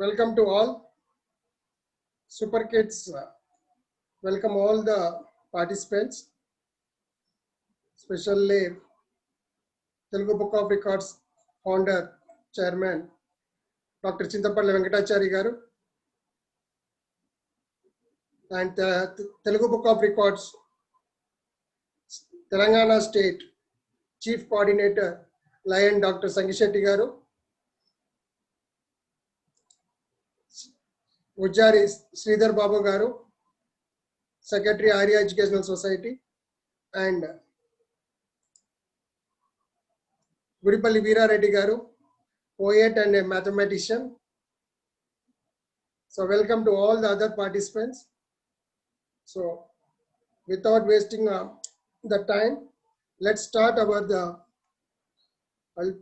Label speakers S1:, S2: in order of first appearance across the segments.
S1: Welcome to all. Super Kids, welcome all the participants, especially Telugu Book of Records founder, chairman, Dr. Chintapalli Venkatachari garu, and Telugu Book of Records Telangana State Chief Coordinator, Lion Dr. Sangishetty garu, Ujjari Sridhar Babu garu, Secretary Arya Educational Society, and Gudipalli Veera Reddy garu, poet and a mathematician. So welcome to all the other participants. So without wasting the time, let's start the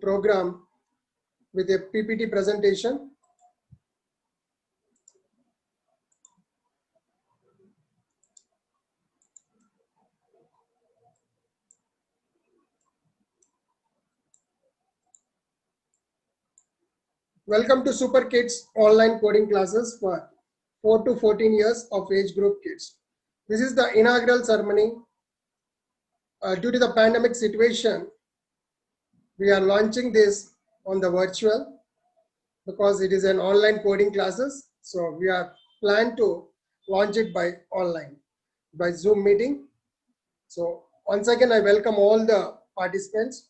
S1: program with a PPT presentation. Welcome to Super Kids online coding classes for 4 to 14 years of age group kids. This is the inaugural ceremony. Due to the pandemic situation, we are launching this on the virtual because it is an online coding classes. So we are planned to launch it by online, by Zoom meeting. So once again, I welcome all the participants.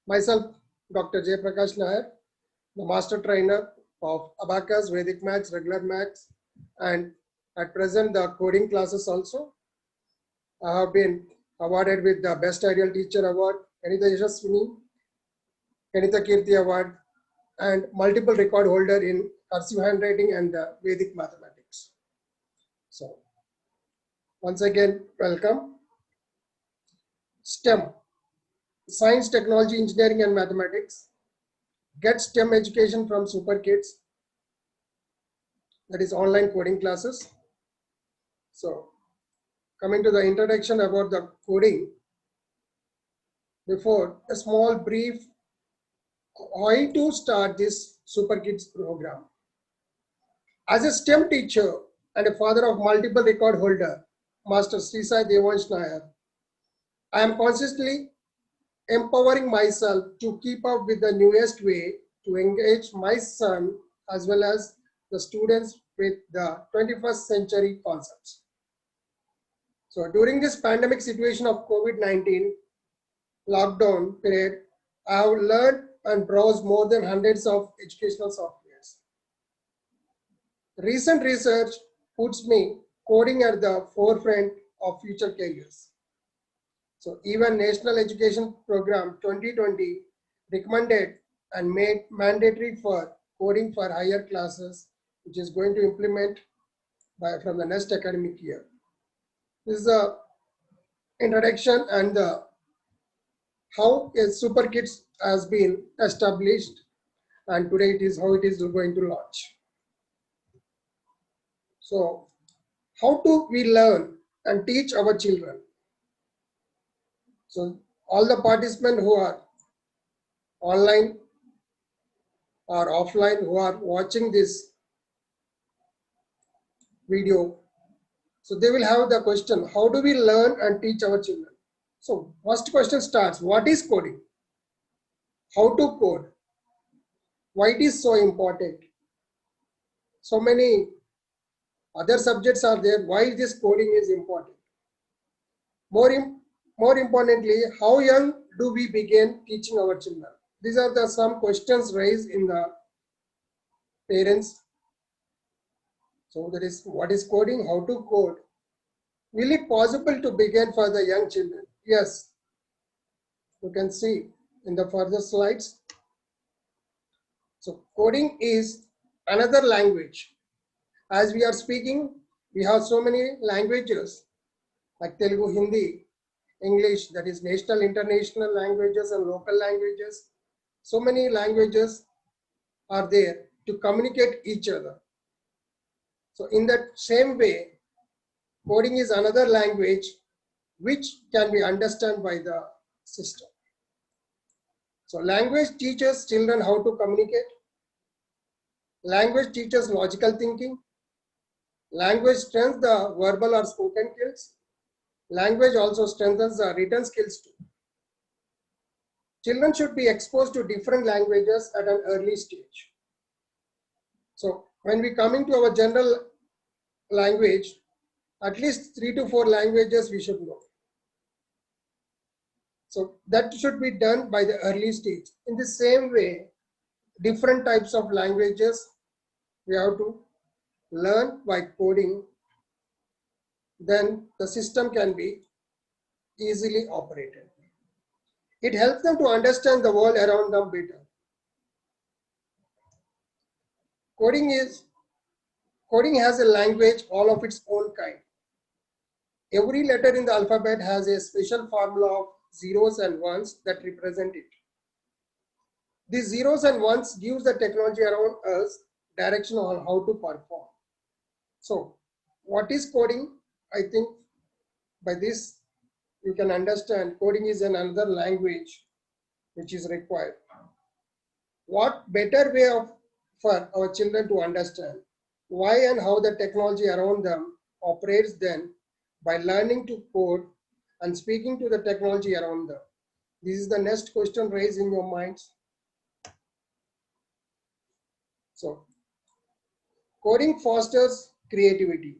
S1: Myself, Dr. Jay Prakash Nair, the master trainer of Abacus, Vedic Maths, regular Maths, and at present the coding classes also. I have been awarded with the Best Ideal Teacher Award, Kanitha Yashaswini, Kanitha Kirti Award, and multiple record holder in cursive handwriting and Vedic mathematics. So once again, welcome. STEM, Science, Technology, Engineering and Mathematics. Get STEM education from Super Kids, that is online coding classes. So coming to the introduction about the coding, before a small brief why to start this Super Kids program. As a STEM teacher and a father of multiple record holder, Master Sri Sai Devansh Nair, I am consciously empowering myself to keep up with the newest way to engage my son as well as the students with the 21st century concepts. So during this pandemic situation of COVID-19 lockdown period, I have learned and browsed more than hundreds of educational softwares. Recent research puts me coding at the forefront of future careers. So even National Education Program 2020 recommended and made mandatory for coding for higher classes, which is going to implement from the next academic year. This is the introduction and how a Super Kids has been established, and today it is how it is going to launch. So how do we learn and teach our children? So all the participants who are online or offline who are watching this video, so they will have the question, how do we learn and teach our children? So first question starts, what is coding? How to code? Why it is so important? So many other subjects are there, why this coding is important? More importantly, how young do we begin teaching our children? These are the some questions raised in the parents. So that is, what is coding? How to code? Will it possible to begin for the young children? Yes. You can see in the further slides. So coding is another language. As we are speaking, we have so many languages like Telugu, Hindi, English, that is national, international languages and local languages. So many languages are there to communicate each other. So in that same way, coding is another language which can be understood by the system. So language teaches children how to communicate. Language teaches logical thinking. Language strengthens the verbal or spoken skills. Language also strengthens the written skills too. Children should be exposed to different languages at an early stage. So when we coming to our general language, at least 3 to 4 languages we should know. So that should be done by the early stage. In the same way, different types of languages we have to learn by coding, then the system can be easily operated. It helps them to understand the world around them better. Coding has a language all of its own kind. Every letter in the alphabet has a special formula of zeros and ones that represent it. These zeros and ones gives the technology around us direction on how to perform. So what is coding? I think by this you can understand coding is another language which is required. What better way for our children to understand why and how the technology around them operates than by learning to code and speaking to the technology around them. This is the next question raised in your minds. So coding fosters creativity.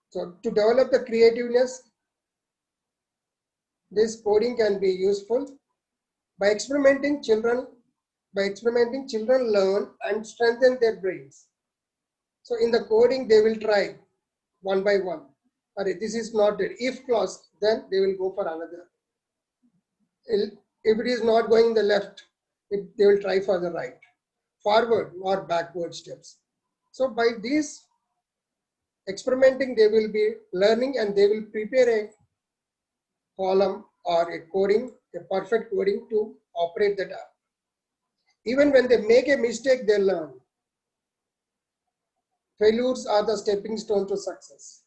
S1: So to develop the creativeness, this coding can be useful. By experimenting, children learn and strengthen their brains. So in the coding, they will try one by one. This is not it. If clause, then they will go for another. If it is not going the left, they will try for the right, forward or backward steps. So by this experimenting, they will be learning and they will prepare a column or a coding, a perfect coding to operate that app. Even when they make a mistake, they learn. Failures are the stepping stone to success,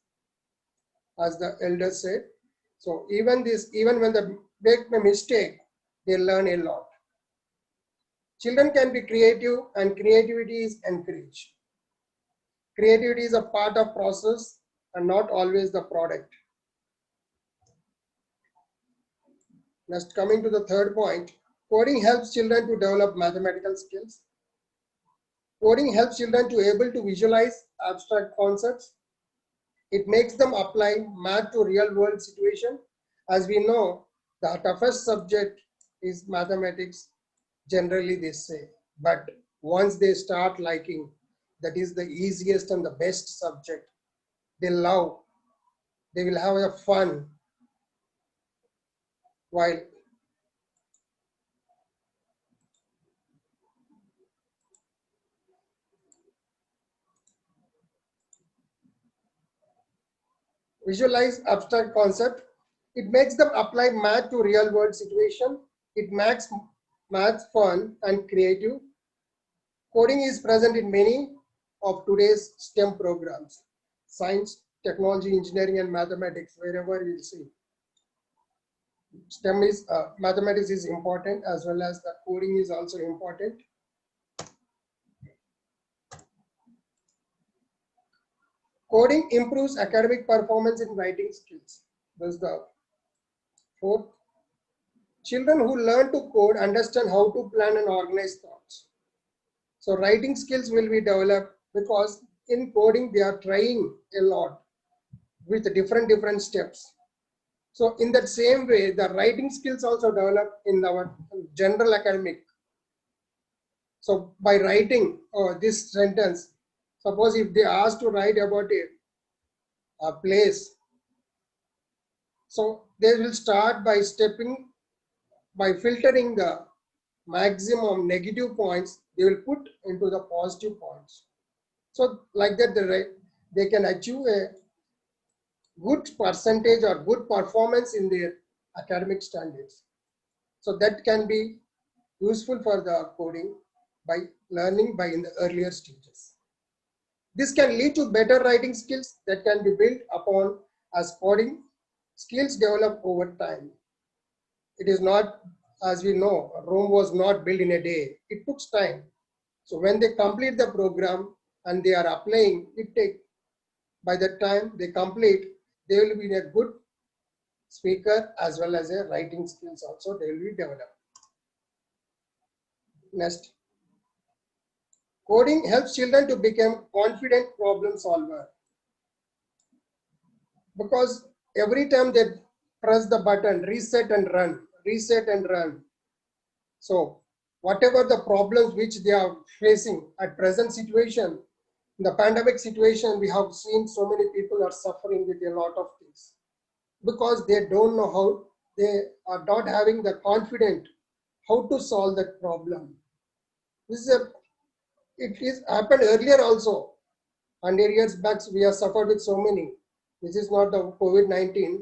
S1: as the elders said. So even when they make a mistake, they learn a lot. Children can be creative and creativity is encouraged. Creativity is a part of process and not always the product. Next, coming to the third point, coding helps children to develop mathematical skills. Coding helps children to able to visualize abstract concepts. It makes them apply math to real world situation. As we know, the toughest subject is mathematics, generally they say. But once they start liking, that is the easiest and the best subject. They love, they will have a fun while visualize abstract concept. It makes them apply math to real world situation. It makes math fun and creative. Coding is present in many of today's STEM programs, science, technology, engineering, and mathematics, wherever you see. STEM is, mathematics is important as well as the coding is also important. Coding improves academic performance in writing skills. That's the fourth. Children who learn to code understand how to plan and organize thoughts. So writing skills will be developed because in coding they are trying a lot with different steps. So in that same way, the writing skills also develop in our general academic. So by writing this sentence, suppose if they ask to write about a place, so they will start by filtering the maximum negative points, they will put into the positive points. So like that, they can achieve a good percentage or good performance in their academic standards. So that can be useful for the coding by learning by in the earlier stages. This can lead to better writing skills that can be built upon as coding skills develop over time. It is not, as we know, Rome was not built in a day. It took time. So when they complete the program and they are applying, by the time they complete, they will be a good speaker as well as a writing skills also they will be developed. Next, coding helps children to become confident problem solver, because every time they press the button reset and run, reset and run. So whatever the problems which they are facing at present situation, in the pandemic situation, we have seen so many people are suffering with a lot of things because they don't know how, they are not having the confidence how to solve that problem. This is a, it is happened earlier also. 100 years back, we have suffered with so many. This is not the COVID-19.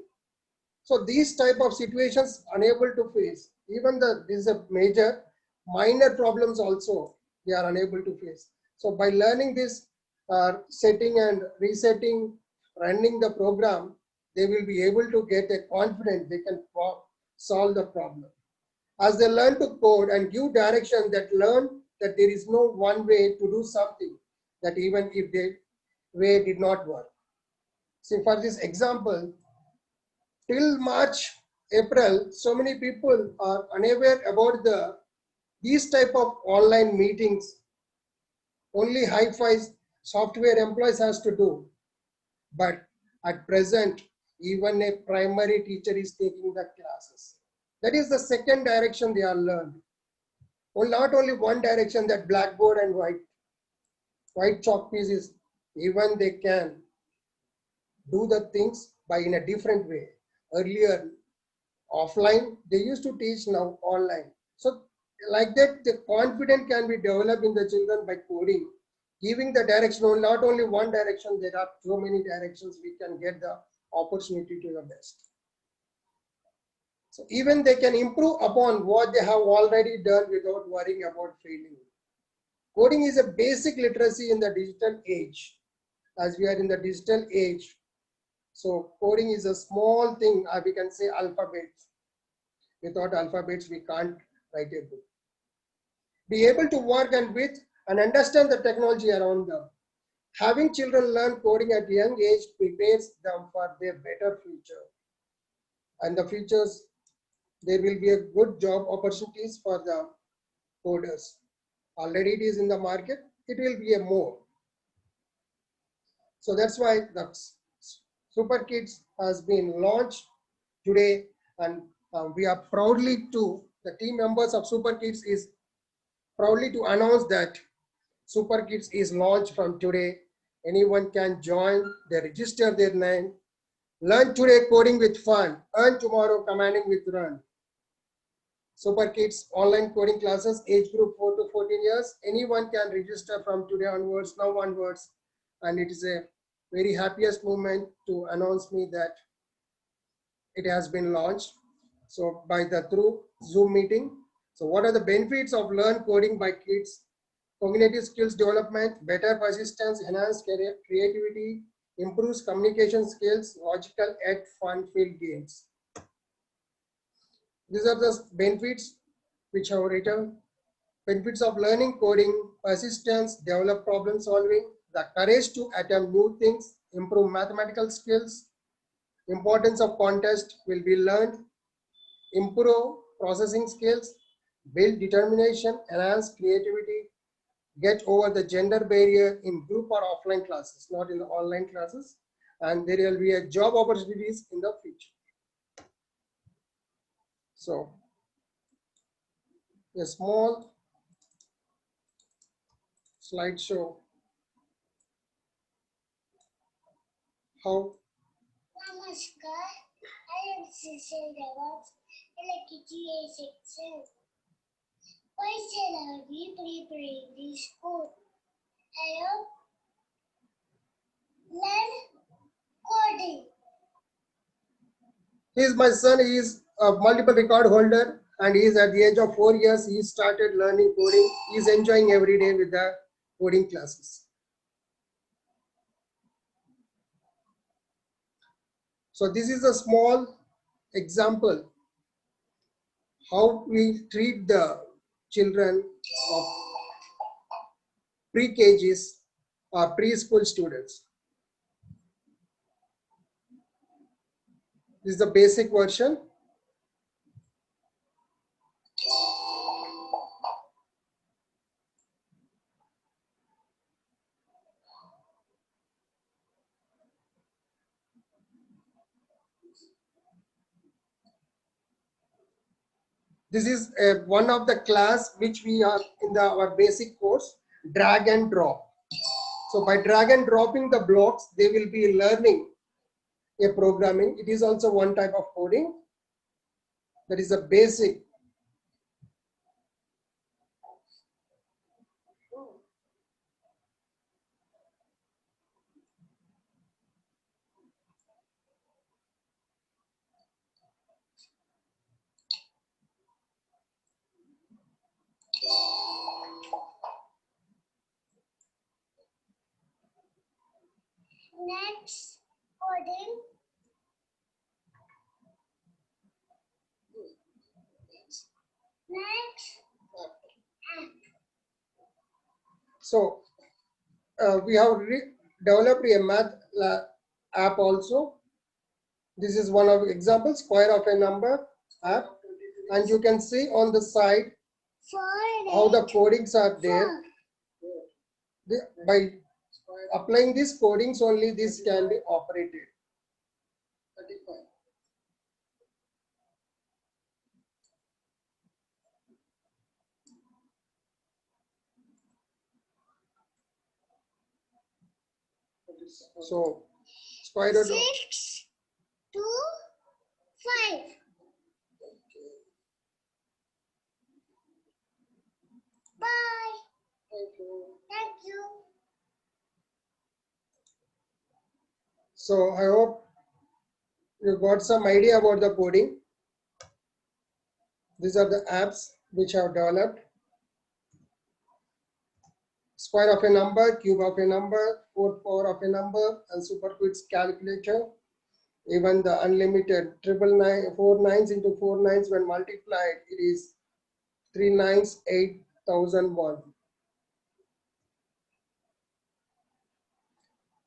S1: So these type of situations unable to face. Even this is a major, minor problems also they are unable to face. So by learning this, setting and resetting, running the program, they will be able to get a confidence they can solve the problem. As they learn to code and give direction, that learn that there is no one way to do something, that even if the way did not work. See, for this example, till March, April, so many people are unaware about these type of online meetings. Only hi-fi software employees has to do. But at present, even a primary teacher is taking the classes. That is the second direction they are learned. Well, not only one direction, that blackboard and white chalk pieces, even they can do the things by in a different way. Earlier, offline, they used to teach, now online. So like that, the confidence can be developed in the children by coding, giving the direction, not only one direction, there are so many directions we can get the opportunity to the best. So even they can improve upon what they have already done without worrying about failing. Coding is a basic literacy in the digital age. As we are in the digital age, so coding is a small thing, we can say alphabets. Without alphabets, we can't write a book. Be able to work and with and understand the technology around them. Having children learn coding at a young age prepares them for their better future. And the futures, there will be a good job opportunities for the coders. Already it is in the market, it will be a more. So that's why the Super Kids has been launched today, and we are proudly to, the team members of Super Kids is proudly to announce that Super Kids is launched from today. Anyone can join, they register their name, learn today coding with fun, earn tomorrow commanding with run. Super Kids online coding classes, age group 4 to 14 years. Anyone can register from today onwards, now onwards. And it is a very happiest moment to announce me that it has been launched. So by the through Zoom meeting. So what are the benefits of learn coding by kids? Cognitive skills development, better persistence, enhanced creativity, improves communication skills, logical yet fun-filled games. These are the benefits which I have written. Benefits of learning coding: persistence, develop problem solving, the courage to attempt new things, improve mathematical skills, importance of contest will be learned, improve processing skills, build determination, enhance creativity, get over the gender barrier in group or offline classes, not in the online classes, and there will be a job opportunities in the future. So a small slideshow how. Namaskar, I am Cecil Rawat in the KGA section. Why shall I be preparing this code? I hope learn coding. He is my son. He is a multiple record holder, and he is at the age of 4 years. He started learning coding. He is enjoying every day with the coding classes. So this is a small example how we treat the children of pre-KGs or preschool students. This is the basic version. This is one of the class which we are in our basic course, drag and drop. So by drag and dropping the blocks, they will be learning a programming. It is also one type of coding. That is a basic.
S2: Next coding. Next app.
S1: So we have developed a math app also. This is one of examples, square of a number app, and you can see on the side how the codings are there. By applying these codings only, this can be operated. So square root
S2: 6 to 5. Bye. Thank you.
S1: So I hope you got some idea about the coding. These are the apps which I have developed. Square of a number, cube of a number, fourth power of a number, and superquiz calculator. Even the unlimited 4 nines into 4 nines when multiplied, it is 3 nines, 8,001.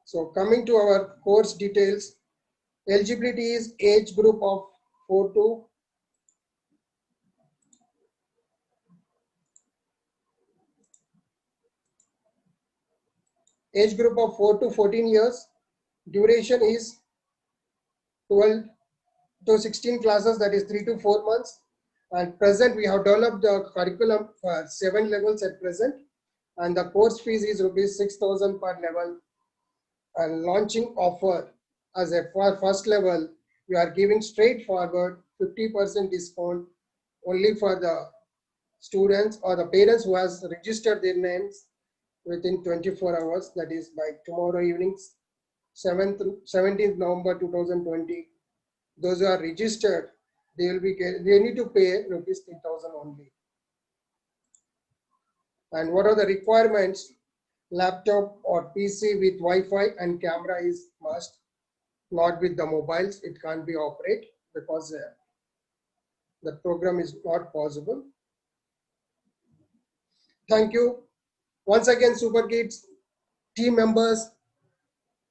S1: So coming to our course details, eligibility is age group of 4 to age group of 4 to 14 years. Duration is 12 to 16 classes, that is 3 to 4 months. And present, we have developed the curriculum for 7 levels at present. And the course fees is rupees 6,000 per level. And launching offer as a for first level, we are giving straightforward 50% discount only for the students or the parents who has registered their names within 24 hours, that is by tomorrow evening, 17th November 2020. Those who are registered, they need to pay rupees 3,000 only. And what are the requirements? Laptop or PC with Wi-Fi and camera is must, not with the mobiles. It can't be operate because the program is not possible. Thank you. Once again, Super Kids team members,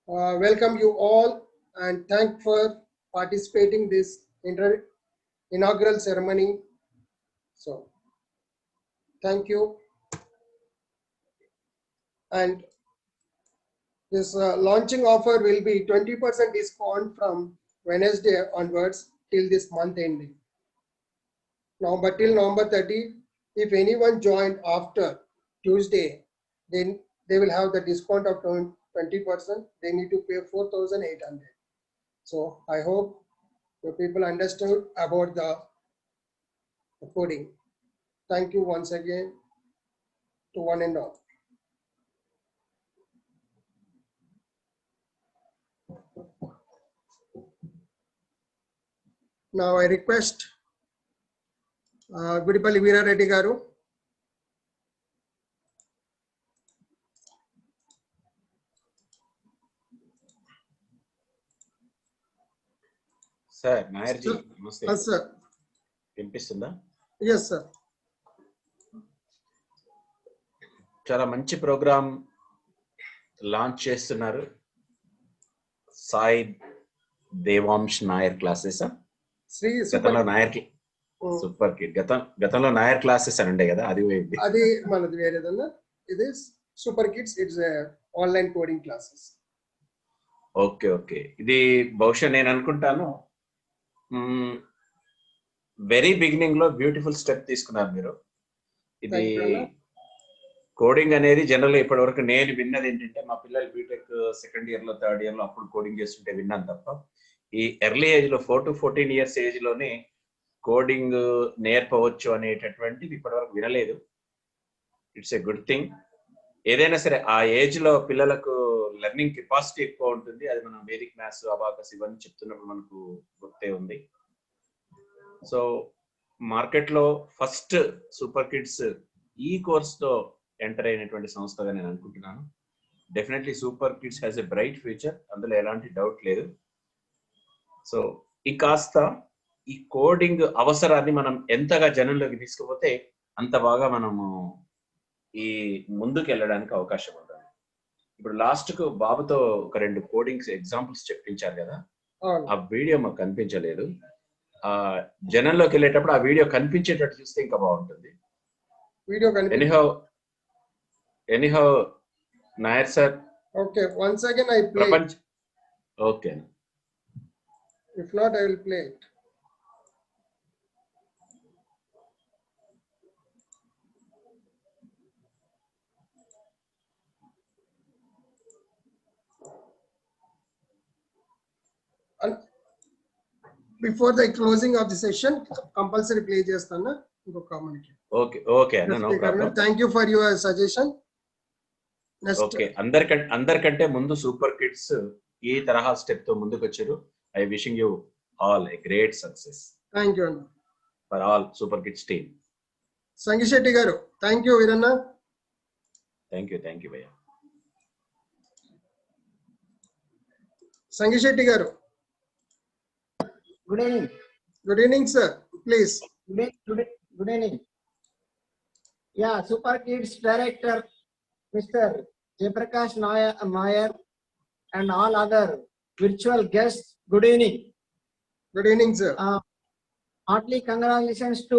S1: welcome you all and thank for participating this inaugural ceremony. So, thank you. And this launching offer will be 20% discount from Wednesday onwards till this month ending. Now, but till November 30, if anyone joined after Tuesday, then they will have the discount of 20%. They need to pay 4,800. So I hope the people understood about the coding. Thank you once again to one and all. Now I request Gudipalli Veera Reddy Garu.
S3: Sir, Nayarji, namaste.
S1: Yes, sir.
S3: Vimpistunda?
S1: Yes, sir.
S3: చాలా మంచి programme launch చేస్తున్నారు. Sai Devansh Nair classes.
S1: Shri
S3: గతంలో Nair super kid గతంలో Nair classes అని ఉండే కదా, అది పోయింది.
S1: అది మనది వేరేదన్నా. ఇది super kids, it's online coding classes.
S3: Okay okay, ఇది బహుశా నేను అనుకుంటాను వెరీ బిగినింగ్ లో బ్యూటిఫుల్ స్టెప్ తీసుకున్నారు మీరు. ఇది కోడింగ్ అనేది జనరల్ ఇప్పటి వరకు నేను విన్నది ఏంటంటే, మా పిల్లలు బీటెక్ సెకండ్ ఇయర్ లో థర్డ్ ఇయర్ లో అప్పుడు కోడింగ్ చేస్తుంటే విన్నాను తప్ప, ఈ ఎర్లీ ఏజ్ లో 4 to 14 years ఏజ్ లోనే కోడింగ్ నేర్పవచ్చు అనేటటువంటిది ఇప్పటి వరకు వినలేదు. It's a good thing. ఏదైనా సరే ఆ ఏజ్ లో పిల్లలకు లెర్నింగ్ కెపాసిటీ ఎక్కువ ఉంటుంది. అది మనం వేదిక్ మ్యాథ్స్, అబాకస్ ఇవన్నీ చెప్తున్నప్పుడు మనకు గుర్తే ఉంది. సో మార్కెట్ లో ఫస్ట్ సూపర్ కిడ్స్ ఈ కోర్స్ తో ఎంటర్ అయినటువంటి సంస్థగా నేను అనుకుంటున్నాను. Definitely super kids has a bright future, అందులో ఎలాంటి డౌట్ లేదు. సో ఈ కాస్త ఈ కోడింగ్ అవసరాన్ని మనం ఎంతగా జనంలోకి తీసుకుపోతే అంత బాగా మనము ఈ ముందుకు వెళ్ళడానికి అవకాశం ఉంటుంది. ఇప్పుడు లాస్ట్ కు బాబుతో ఒక 2 కోడింగ్స్ ఎగ్జాంపుల్స్ చెప్పించారు కదా, ఆ వీడియో మాకు కనిపించలేదు. ఆ జనంలోకి వెళ్ళేటప్పుడు ఆ వీడియో కనిపించేటట్టు చూస్తే ఇంకా బాగుంటుంది.
S1: Video
S3: anyhow Nair sir,
S1: okay, once again I play.
S3: Okay,
S1: if not I will play it. And before the closing of the session, compulsory play chestana inko comment.
S3: Okay no problem.
S1: Thank you for your suggestion. Next,
S3: okay, అందరికంటే ముందు super kids ఈ తరహా step తో ముందుకు వచ్చారు. I wishing you all a great success.
S1: Thank you
S3: for all super kids team.
S1: Sangi Shetty garu, thank you Viranna.
S3: Thank you bhaiya.
S1: Sangi Shetty garu, good evening sir, please.
S4: Good evening. Yeah, Super Kids Director Mr. Jayaprakash Nair and all other virtual guests, good evening.
S1: Good evening sir.
S4: Heartily congratulations to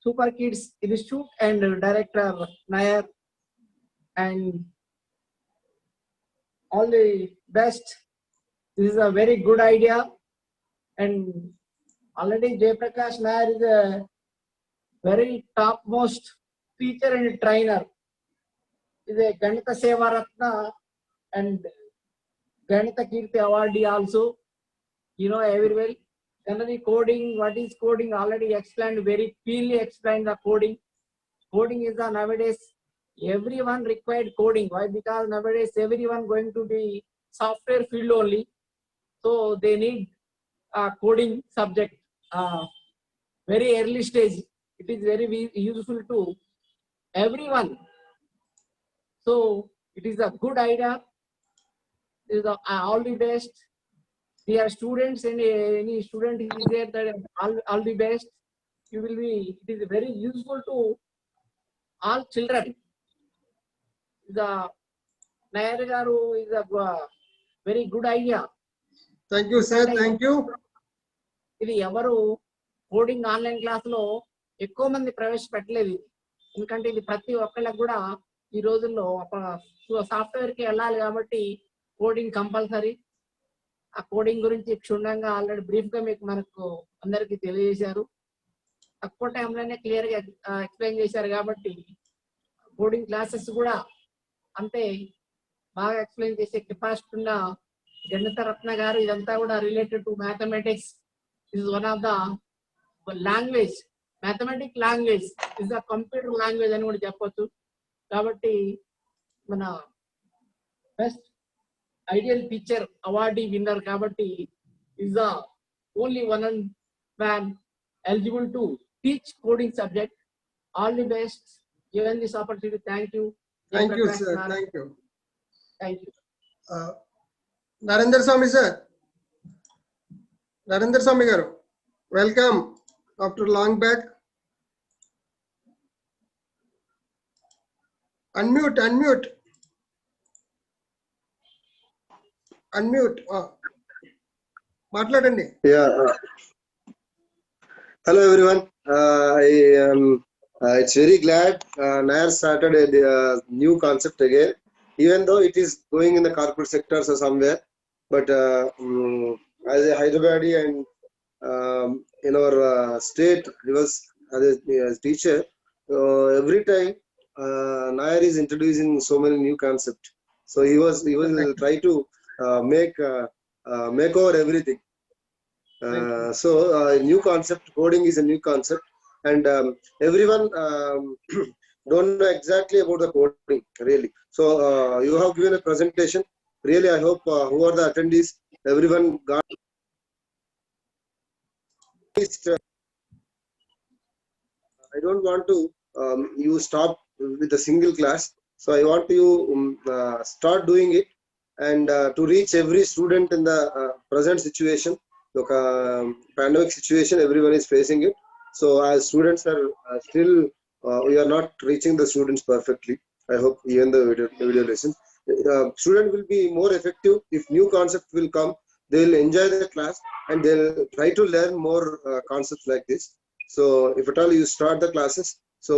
S4: Super Kids Institute and Director Nair, and all the best. This is a very good idea, and already Jayaprakash Nair is a very topmost teacher and trainer. Is a Ganita Seva Ratna and Ganita Kirti awardee also. You know very well. Generally coding, what is coding, already explained, very clearly explained the coding. Coding is the nowadays everyone required coding. Why? Because nowadays everyone going to be software field only. So they need a coding subject. Very early stage. It is very useful to everyone. So it is a good idea. It is all the best. Dear students, and any student is there, that all the best. You will be. It is very useful to all children. The Nair garu is a very good idea.
S1: Thank you sir, thank you.
S4: ఇది ఎవరు coding online class లో ఎక్కువ మంది ప్రవేశపెట్టలేదు. ఎందుకంటే ఇది ప్రతి ఒక్కళ్ళకి కూడా ఈ రోజుల్లో సాఫ్ట్వేర్ కి వెళ్ళాలి కాబట్టి కోడింగ్ కంపల్సరీ. ఆ కోడింగ్ గురించి క్షుణ్ణంగా ఆల్రెడీ బ్రీఫ్ గా మనకు అందరికి తెలియజేశారు. తక్కువ టైంలోనే క్లియర్ గా ఎక్స్ప్లెయిన్ చేశారు కాబట్టి కోడింగ్ క్లాసెస్ కూడా అంతే బాగా ఎక్స్ప్లెయిన్ చేసే కెపాసిటీ ఉన్న గణిత రత్న గారు, ఇదంతా కూడా related to mathematics. Is one of the language, mathematic language is the computer language అని కూడా చెప్పొచ్చు. కాబట్టి మన best ideal teacher awardee winner కాబట్టి is the only one man eligible to teach coding subject. All the best. Given this opportunity, thank you.
S1: Thank you sir, thank you.
S4: Thank you.
S1: Narendra Swami sir, Narendra Swami garu, welcome after long back. Unmute, unmute. Unmute. మాట్లాడండి.
S5: Yeah. Hello everyone. I am. It's very glad Nair started a new concept again, even though it is going in the corporate sectors or somewhere. But as a Hyderabadi and in our state, he was as a teacher. Every time Nair is introducing so many new concepts. So he will try to make over everything. So new concept, coding is a new concept, and everyone don't know exactly about the coding really. So you have given a presentation. Really, I hope who are the attendees, everyone got this. I don't want to you stop with a single class. So I want you start doing it, and to reach every student in the present situation. Look, pandemic situation, everyone is facing it. So as students are still, we are not reaching the students perfectly. I hope even the video lesson, student will be more effective if new concept will come. They will enjoy the class and they'll try to learn more concepts like this. So if at all you start the classes, so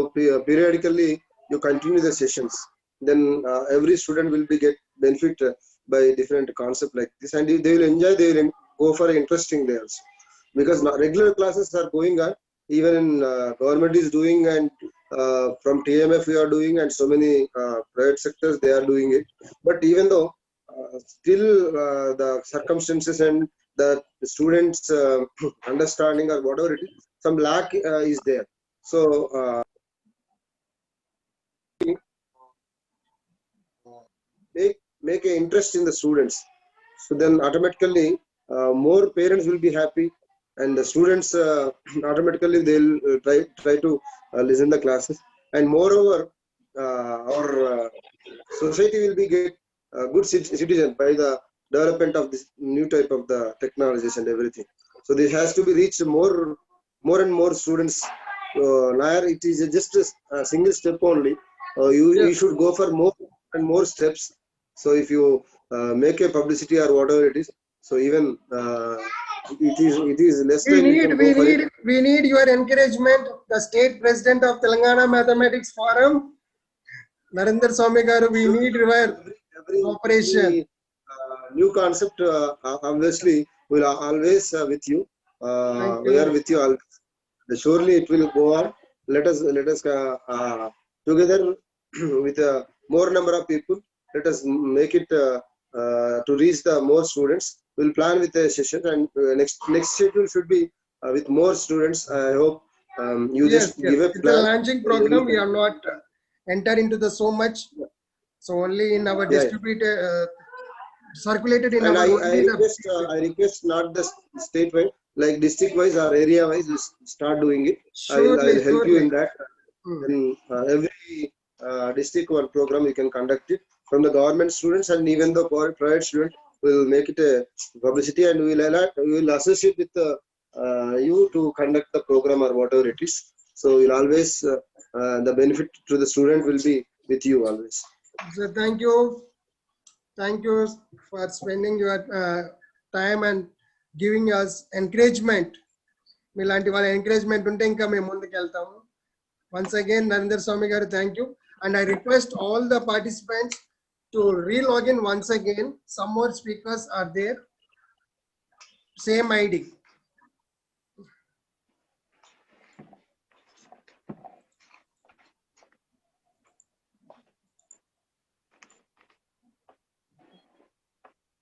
S5: periodically you continue the sessions, then every student will be get benefit by different concept like this, and they will enjoy. They will go for interesting day also, because regular classes are going on. Even in government is doing, and from TMF we are doing, and so many private sectors they are doing it. But even though still the circumstances and the students understanding or whatever it is, some lack is there. So make an interest in the students. So then automatically more parents will be happy, and the students automatically they'll try to listen the classes, and moreover our society will be get good citizen by the development of this new type of the technologies and everything. So this has to be reached more and more students. Nair, it is just a single step only. You should go for more and more steps. So if you make a publicity or whatever it is, so even it is less time you can go for it.
S1: We need your encouragement. The state president of Telangana Mathematics Forum, Narendra Swamy garu, we need your
S5: Every
S1: cooperation.
S5: new concept obviously will always with you.
S1: Thank
S5: We
S1: you.
S5: are with you always. Surely it will go on. Let us together with more number of people. Let us make it to reach the more students. We'll plan with a session, and next schedule should be with more students. I hope you
S1: Yes,
S5: just give a
S1: it's a
S5: plan.
S1: launching program. We are not enter into the so much. So only in our
S5: Yeah.
S1: distributed, circulated in
S5: And
S1: our
S5: I
S1: only the.
S5: request not the state wise, like district wise or area wise, you start doing it.
S1: Surely,
S5: I'll help you in
S1: surely.
S5: that. Then every district one program you can conduct it from the government students, and even the private student will make it a publicity, and we will associate with you to conduct the program or whatever it is. So we'll always the benefit to the student will be with you always.
S1: So thank you for spending your time and giving us encouragement. మీలాంటి వాళ్ళ encouragement ఉంటే ఇంకా మేము ముందుకు వెళ్తాము. Once again, Narendra Swamy garu, thank you. And I request all the participants to re-log in once again. Some more speakers are there. Same ID.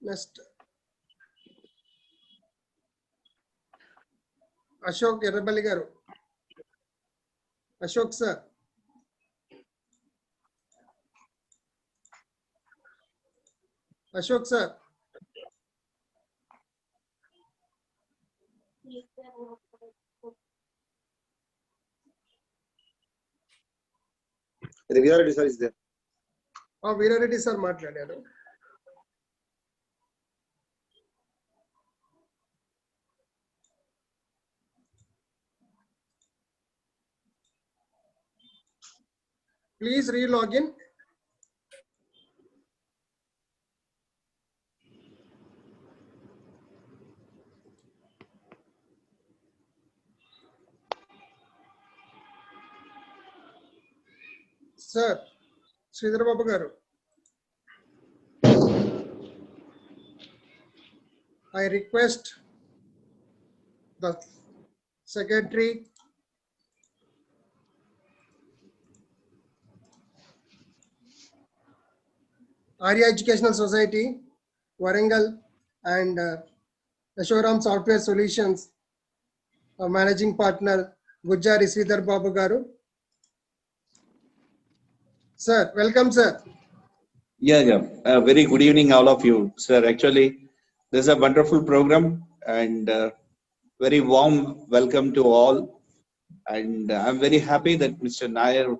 S1: Next. Ashok Errapalli garu. Ashok sir. Ashok sir.
S5: The Virar sir is there.
S1: Veerareddy sir మాట్లాడారు. Please re-log in. Sir, Sridhar Babu garu. I request the secretary Arya Educational Society, Warangal, and Ashoram Software Solutions, managing partner Gujjari Sridhar Babu garu. Sir, welcome, sir.
S6: Yeah. Very good evening, all of you, sir. Actually, this is a wonderful program and very warm welcome to all. And I'm very happy that Mr. Nair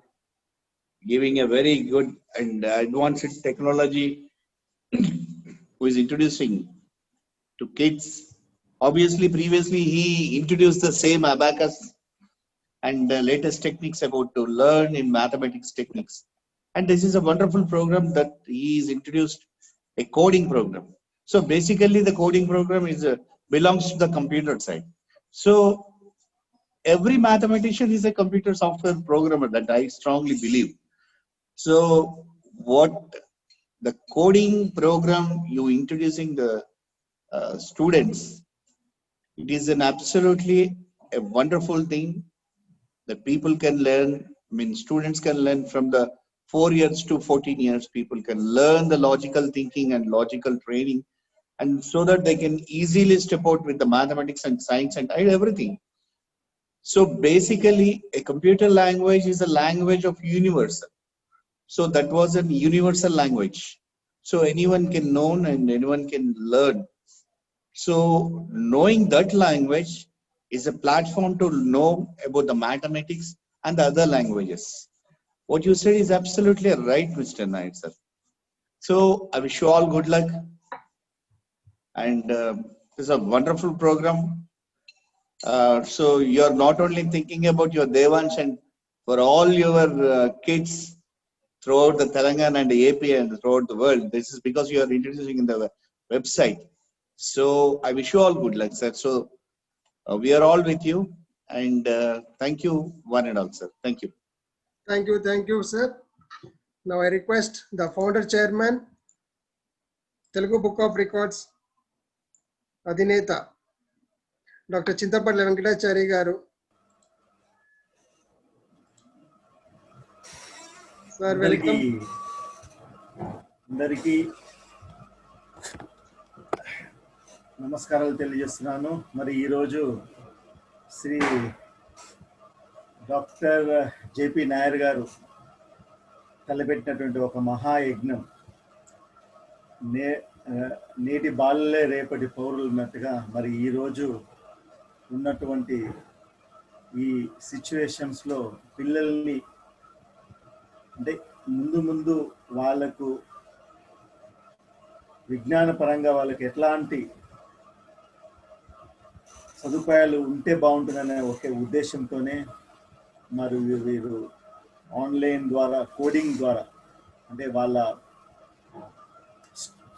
S6: giving a very good and advanced technology who is introducing to kids. Obviously, previously he introduced the same abacus and the latest techniques about to learn in mathematics techniques. And this is a wonderful program that he is introduced a coding program. So basically the coding program is belongs to the computer side. So every mathematician is a computer software programmer, that I strongly believe. So what the coding program you introducing the students, it is an absolutely a wonderful thing that people can learn. I mean, students can learn from the 4 years to 14 years. People can learn the logical thinking and logical training, and so that they can easily step out with the mathematics and science and everything. So basically, a computer language is a language of universal. So that was a universal language. So anyone can know and anyone can learn. So knowing that language is a platform to know about the mathematics and the other languages. What you said is absolutely right, Mr. Nair, sir. So I wish you all good luck. And this is a wonderful program. So you're not only thinking about your Devansh and for all your kids throughout the Telangana and the AP and throughout the world. This is because you are introducing in the website. So I wish you all good luck, sir. So we are all with you, and thank you one and all, sir. Thank you.
S1: Thank you, sir. Now I request the founder chairman, Telugu Book of Records, Adhineta, Dr. Chintapalli Venkatachari garu. Sir, welcome.
S7: అందరికీ నమస్కారాలు తెలియజేస్తున్నాను. మరి ఈరోజు Shri doctor JP Nair గారు తలపెట్టినటువంటి ఒక మహాయజ్ఞం, నేటి బాలలే రేపటి పౌరులు ఉన్నట్టుగా మరి ఈరోజు ఉన్నటువంటి ఈ సిచ్యువేషన్స్లో పిల్లల్ని అంటే ముందు వాళ్ళకు విజ్ఞాన పరంగా వాళ్ళకి ఎట్లాంటి సదుపాయాలు ఉంటే బాగుంటుందనే ఒకే ఉద్దేశంతోనే మరి వీరు ఆన్లైన్ ద్వారా కోడింగ్ ద్వారా అంటే వాళ్ళ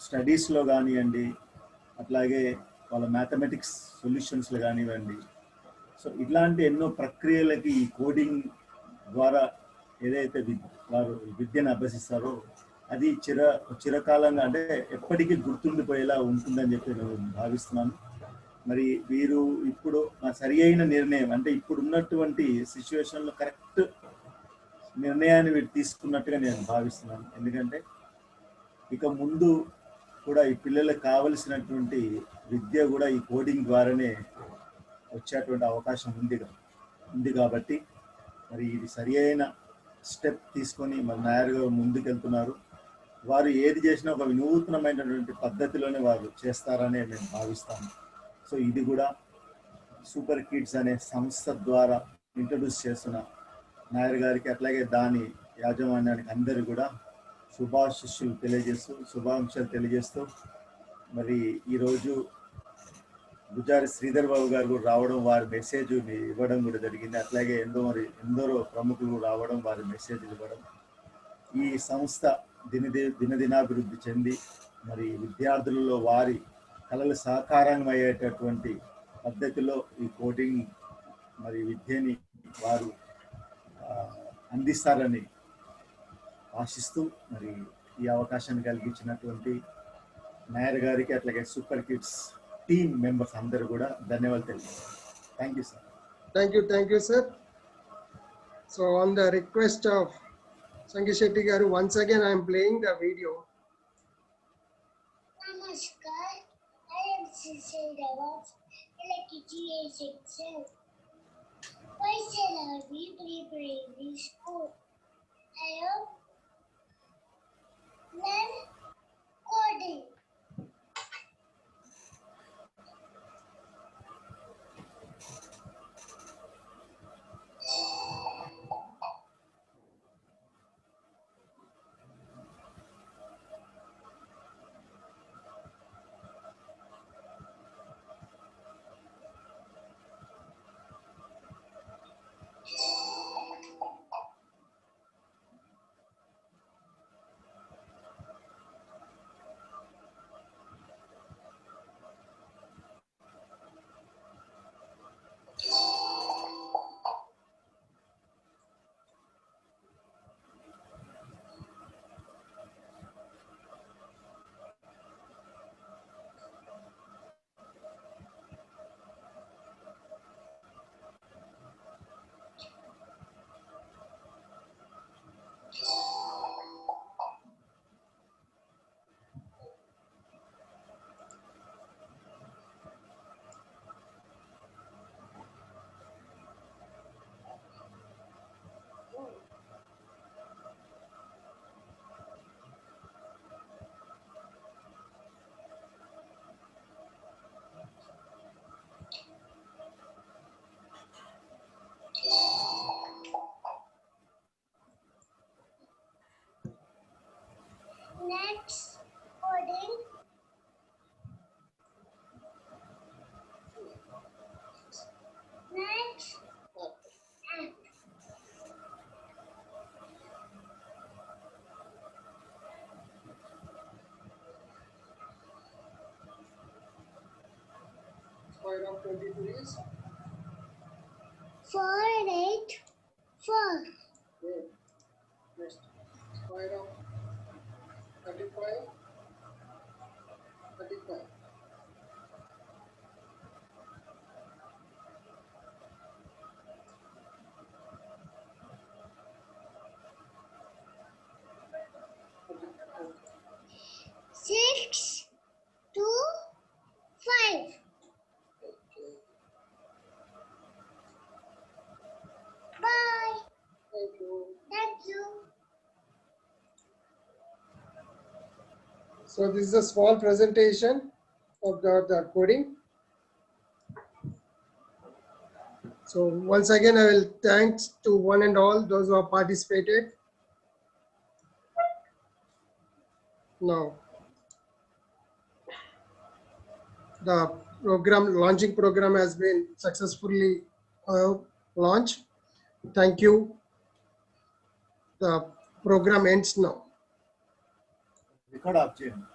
S7: స్టడీస్లో కానివ్వండి, అట్లాగే వాళ్ళ మ్యాథమెటిక్స్ సొల్యూషన్స్లో కానివ్వండి, సో ఇట్లాంటి ఎన్నో ప్రక్రియలకి ఈ కోడింగ్ ద్వారా ఏదైతే వారు విద్యను అభ్యసిస్తారో అది చిరకాలంగా అంటే ఎప్పటికీ గుర్తుండిపోయేలా ఉంటుందని చెప్పి నేను భావిస్తున్నాను. మరి వీరు ఇప్పుడు సరి అయిన నిర్ణయం అంటే ఇప్పుడు ఉన్నటువంటి సిచ్యువేషన్లో కరెక్ట్ నిర్ణయాన్ని వీరు తీసుకున్నట్టుగా నేను భావిస్తున్నాను. ఎందుకంటే ఇక ముందు కూడా ఈ పిల్లలకు కావలసినటువంటి విద్య కూడా ఈ కోడింగ్ ద్వారానే వచ్చేటువంటి అవకాశం ఉంది కాబట్టి మరి ఇది సరి అయిన స్టెప్ తీసుకొని మరి నాయర్ గారు ముందుకెళ్తున్నారు. వారు ఏది చేసినా ఒక వినూత్నమైనటువంటి పద్ధతిలోనే వారు చేస్తారనే నేను భావిస్తాను. సో ఇది కూడా సూపర్ కిడ్స్ అనే సంస్థ ద్వారా ఇంట్రడ్యూస్ చేస్తున్న నాయర్ గారికి అట్లాగే దాని యాజమాన్యానికి అందరూ కూడా శుభాకాంక్షలు తెలియజేస్తూ మరి ఈరోజు గుజ్జారి శ్రీధర్ బాబు గారు కూడా రావడం, వారి మెసేజ్ ఇవ్వడం కూడా జరిగింది. అట్లాగే ఎందరో ప్రముఖులు రావడం, వారి మెసేజ్లు ఇవ్వడం, ఈ సంస్థ దినదినాభివృద్ధి చెంది మరి విద్యార్థులలో వారి కళలు సాకారం అయ్యేటటువంటి పద్ధతిలో ఈ కోడింగ్ మరి విద్యని వారు అందిస్తారని ఆశిస్తూ మరి ఈ అవకాశాన్ని కలిగించినటువంటి నాయర్ గారికి అట్లాగే సూపర్ కిడ్స్ టీమ్ మెంబర్స్ అందరూ కూడా ధన్యవాదాలు తెలుపుతున్నాను. Thank you sir.
S1: Thank you, sir. So on the request of Sangeet Shetty garu, once again I am playing the video.
S2: Namaskar. I am Cecil Devas, LKGA section. Why shall I be pre-primary school? I have learned coding. Next coding. Next app.
S1: Square of 22 is
S2: 484.
S1: good. Next, square of 35. 35.
S2: Six, 2, 5.
S1: Okay.
S2: Bye.
S1: Thank you.
S2: Thank you.
S1: So this is a small presentation of the coding. So once again, I will thanks to one and all those who have participated. Now, the launching program has been successfully launched. Thank you. The program ends now.
S7: Record of చేయండి.